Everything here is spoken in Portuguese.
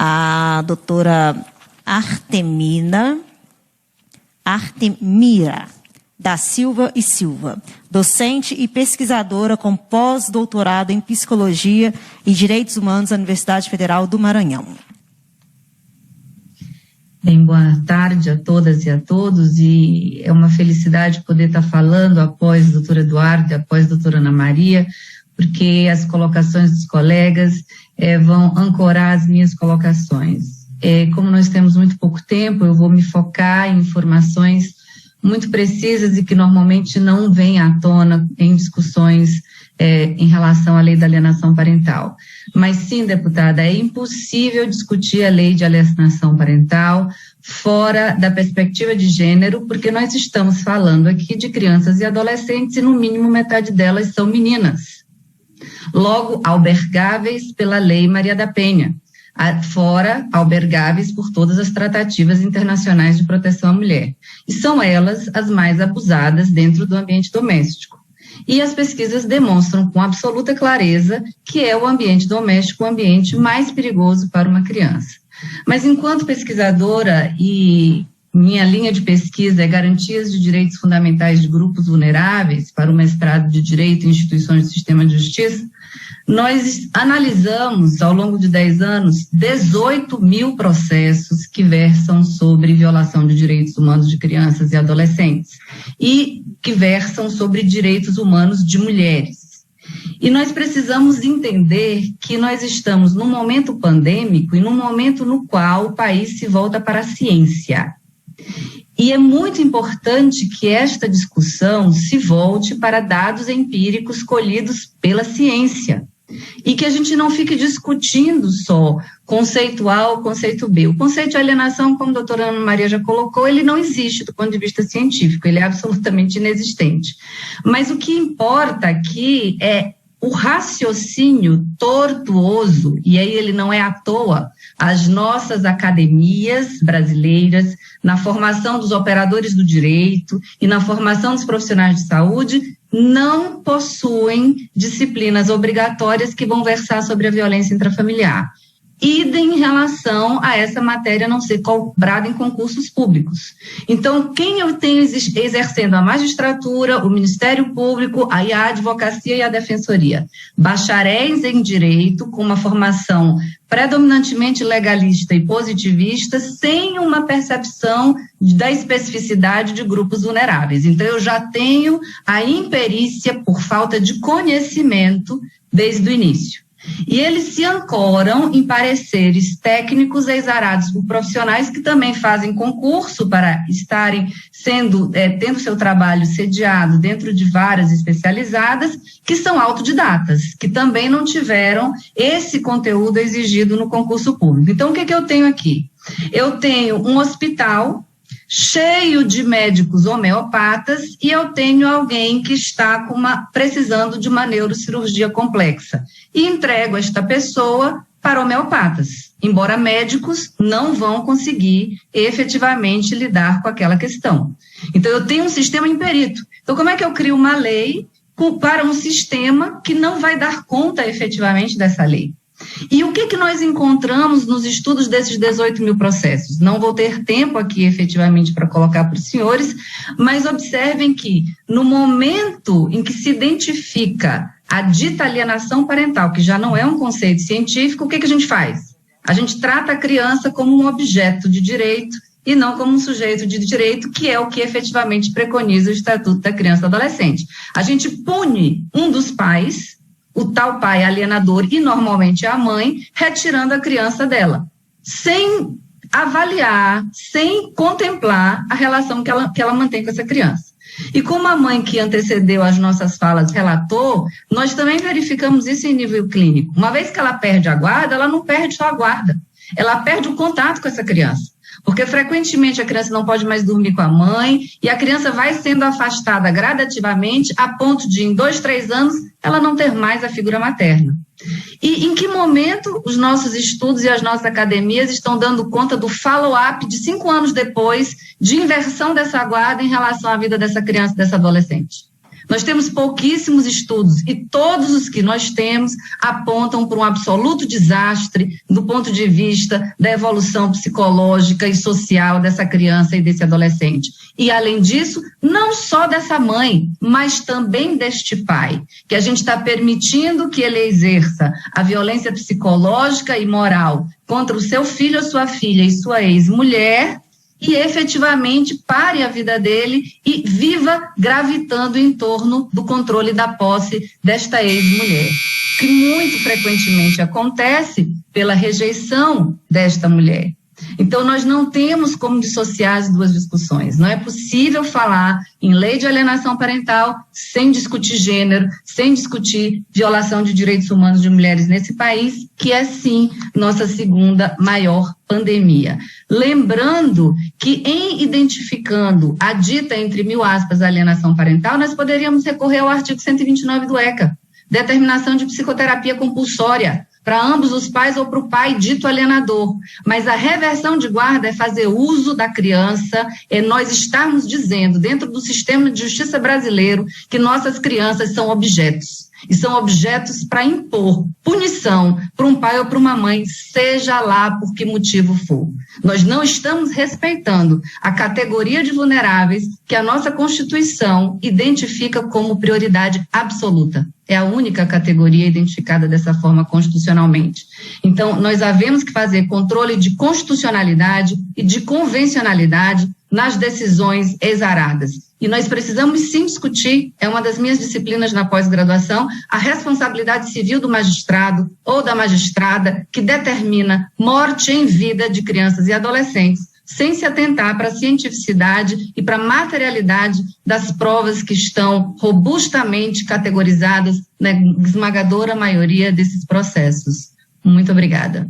a doutora Artemira da Silva e Silva, docente e pesquisadora com pós-doutorado em Psicologia e Direitos Humanos da Universidade Federal do Maranhão. Bem, boa tarde a todas e a todos, e é uma felicidade poder estar falando após a doutora Eduarda, após a doutora Ana Maria, porque as colocações dos colegas vão ancorar as minhas colocações. Como nós temos muito pouco tempo, eu vou me focar em informações muito precisas e que normalmente não vêm à tona em discussões em relação à lei da alienação parental. Mas sim, deputada, é impossível discutir a lei de alienação parental fora da perspectiva de gênero, porque nós estamos falando aqui de crianças e adolescentes e no mínimo metade delas são meninas. Logo, albergáveis pela Lei Maria da Penha, fora albergáveis por todas as tratativas internacionais de proteção à mulher. E são elas as mais abusadas dentro do ambiente doméstico. E as pesquisas demonstram com absoluta clareza que é o ambiente doméstico o ambiente mais perigoso para uma criança. Mas enquanto pesquisadora, e minha linha de pesquisa é garantias de direitos fundamentais de grupos vulneráveis para o mestrado de Direito em Instituições do Sistema de Justiça, nós analisamos, ao longo de 10 anos, 18 mil processos que versam sobre violação de direitos humanos de crianças e adolescentes e que versam sobre direitos humanos de mulheres. E nós precisamos entender que nós estamos num momento pandêmico e num momento no qual o país se volta para a ciência. E é muito importante que esta discussão se volte para dados empíricos colhidos pela ciência e que a gente não fique discutindo só conceito A ou conceito B. O conceito de alienação, como a doutora Ana Maria já colocou, ele não existe do ponto de vista científico, ele é absolutamente inexistente. Mas o que importa aqui é o raciocínio tortuoso, e aí ele não é à toa, as nossas academias brasileiras, na formação dos operadores do direito e na formação dos profissionais de saúde, não possuem disciplinas obrigatórias que vão versar sobre a violência intrafamiliar. Idem em relação a essa matéria não ser cobrada em concursos públicos. Então, quem eu tenho exercendo a magistratura, o Ministério Público, a Advocacia e a Defensoria? Bacharéis em Direito, com uma formação predominantemente legalista e positivista, sem uma percepção da especificidade de grupos vulneráveis. Então, eu já tenho a imperícia por falta de conhecimento desde o início. E eles se ancoram em pareceres técnicos exarados por profissionais que também fazem concurso para estarem tendo seu trabalho sediado dentro de várias especializadas, que são autodidatas, que também não tiveram esse conteúdo exigido no concurso público. Então, o que eu tenho aqui? Eu tenho um hospital cheio de médicos homeopatas e eu tenho alguém que está precisando de uma neurocirurgia complexa. E entrego esta pessoa para homeopatas, embora médicos não vão conseguir efetivamente lidar com aquela questão. Então, eu tenho um sistema imperito. Então, como é que eu crio uma lei para um sistema que não vai dar conta efetivamente dessa lei? E o que nós encontramos nos estudos desses 18 mil processos? Não vou ter tempo aqui efetivamente para colocar para os senhores, mas observem que no momento em que se identifica a dita alienação parental, que já não é um conceito científico, o que a gente faz? A gente trata a criança como um objeto de direito e não como um sujeito de direito, que é o que efetivamente preconiza o Estatuto da Criança e do Adolescente. A gente pune um dos pais, o tal pai alienador, e normalmente é a mãe, retirando a criança dela, sem avaliar, sem contemplar a relação que ela mantém com essa criança. E como a mãe que antecedeu as nossas falas relatou, nós também verificamos isso em nível clínico. Uma vez que ela perde a guarda, ela não perde só a guarda, ela perde o contato com essa criança. Porque frequentemente a criança não pode mais dormir com a mãe e a criança vai sendo afastada gradativamente a ponto de, em 2, 3 anos, ela não ter mais a figura materna. E em que momento os nossos estudos e as nossas academias estão dando conta do follow-up de 5 anos depois de inversão dessa guarda em relação à vida dessa criança e dessa adolescente? Nós temos pouquíssimos estudos e todos os que nós temos apontam para um absoluto desastre do ponto de vista da evolução psicológica e social dessa criança e desse adolescente. E, além disso, não só dessa mãe, mas também deste pai, que a gente está permitindo que ele exerça a violência psicológica e moral contra o seu filho ou sua filha e sua ex-mulher, e efetivamente pare a vida dele e viva gravitando em torno do controle da posse desta ex-mulher, que muito frequentemente acontece pela rejeição desta mulher. Então, nós não temos como dissociar as duas discussões. Não é possível falar em lei de alienação parental sem discutir gênero, sem discutir violação de direitos humanos de mulheres nesse país, que é, sim, nossa segunda maior pandemia. Lembrando que, em identificando a dita, entre mil aspas, alienação parental, nós poderíamos recorrer ao artigo 129 do ECA, determinação de psicoterapia compulsória, para ambos os pais ou para o pai dito alienador. Mas a reversão de guarda é fazer uso da criança, é nós estarmos dizendo, dentro do sistema de justiça brasileiro, que nossas crianças são objetos. E são objetos para impor punição para um pai ou para uma mãe, seja lá por que motivo for. Nós não estamos respeitando a categoria de vulneráveis que a nossa Constituição identifica como prioridade absoluta. É a única categoria identificada dessa forma constitucionalmente. Então, nós havemos que fazer controle de constitucionalidade e de convencionalidade nas decisões exaradas. E nós precisamos sim discutir, é uma das minhas disciplinas na pós-graduação, a responsabilidade civil do magistrado ou da magistrada que determina morte em vida de crianças e adolescentes, sem se atentar para a cientificidade e para a materialidade das provas que estão robustamente categorizadas na esmagadora maioria desses processos. Muito obrigada.